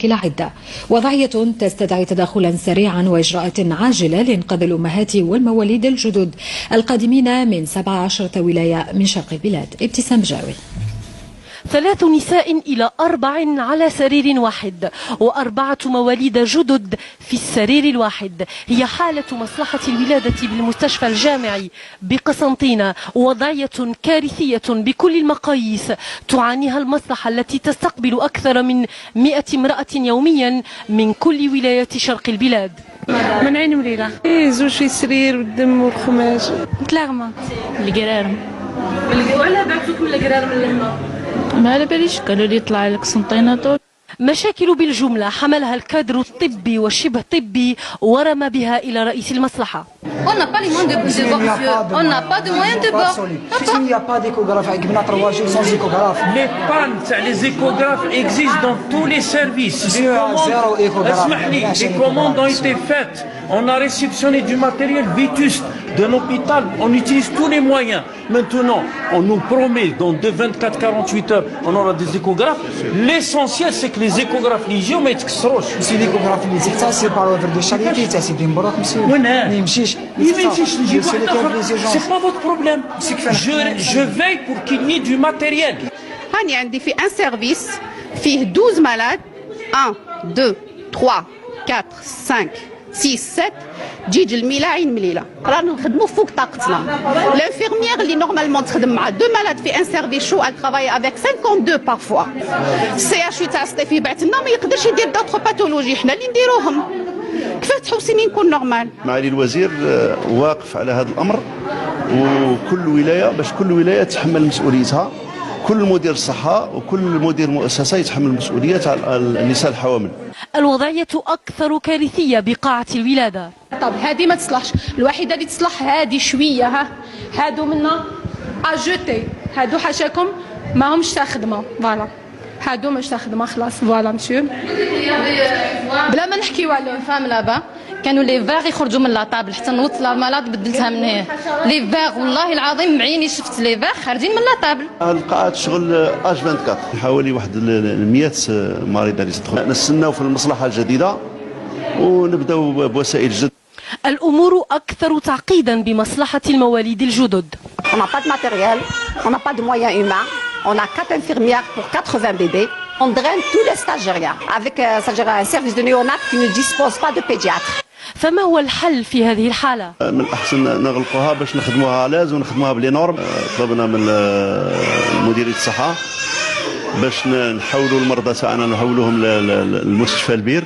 مشاكل عدة. وضعية تستدعي تدخلا سريعا وإجراءات عاجلة لإنقاذ الأمهات والمواليد الجدد القادمين من 17 ولاية من شرق البلاد. ابتسام جاوي. 3 نساء إلى 4 على سرير واحد و4 مواليد جدد في السرير الواحد هي حالة مصلحة الولادة بالمستشفى الجامعي بقسنطينة. وضعية كارثية بكل المقاييس تعانيها المصلحة التي تستقبل أكثر من 100 امرأة يوميا من كل ولايات شرق البلاد. من عين مليلة زوج في السرير والدم والخماج متلغمة القرارم. وعلى بعتوكم القرار من لهنا؟ ما على باليش، قالوا لي طلع لك قسنطينة. مشاكل بالجملة حملها الكادر الطبي والشبه طبي ورمى بها إلى رئيس المصلحة. On n'a pas les moyens de bord. On n'a pas de moyens de bord. Il n'y a pas d'échographe avec 3 jours sans échographe. Les pannes, les échographes existent dans tous les services. Les commandes ont été faites. On a réceptionné du matériel vétuste d'un hôpital. On utilise tous les moyens. Maintenant, on nous promet dans 24-48 heures, on aura des échographes. L'essentiel, c'est que les échographes ليجيو ما يتكسروش. Si l'échographe اللي تحتها سي par ordre de charité تاع سيدي مبروك مسيو. ما يمشيش. C'est pas votre problème. Je veille pour qu'il y ait du matériel. هاني عندي في ان سيرفيس فيه 12 malades 1 2 3 4 5 6 7 تجي الميله عين مليله. رانا نخدموا فوق طاقتنا. الانفيرميير اللي نورمالمون تخدم مع 2 malades في ان سيرفيس شو elle travaille avec 52 parfois. السي اش تاع سطيفي بعت لنا ما يقدرش يدير دوطخ باثولوجي حنا اللي نديروهم. كيفاش تحوسي من يكون نورمال؟ معالي الوزير واقف على هذا الامر، وكل ولايه باش كل ولايه تحمل مسؤوليتها، كل مدير الصحه وكل مدير مؤسسه يتحمل مسؤوليه النساء الحوامل. الوضعية أكثر كارثية بقاعة الولادة. طب هذه ما تصلحش، الوحيدة اللي تصلح هذه شوية هادو منا اجوتي، هادو حاشاكم ما همش تخدمة، فوالا هادو مش تخدمة خلاص، فوالا مسيو. بلا ما نحكيو على فام لابا كانوا لي فاغ يخرجوا من لاطابل حتى نوصل للمرض بدلتها من هنا. لي فاغ والله العظيم بعيني شفت لي فاغ خارجين من لاطابل. القاعة تشغل اج 24 حوالي واحد 100 مريضة اللي تدخل. نستناو في المصلحة الجديدة ونبداو بوسائل جديدة. الأمور أكثر تعقيدا بمصلحة المواليد الجدد. On n'a pas de matériel, on n'a pas de moyens humains, on a 4 infirmières pour 80 bébés. On draine tous les stagiaires avec un service de néonat qui ne dispose pas de pédiatre. فما هو الحل في هذه الحالة؟ من الأحسن نغلقوها باش نخدموها لازم ونخدموها بلي نورم. طلبنا من مديرية الصحة باش نحولوا المرضى تاعنا نحولوهم للمستشفى البير.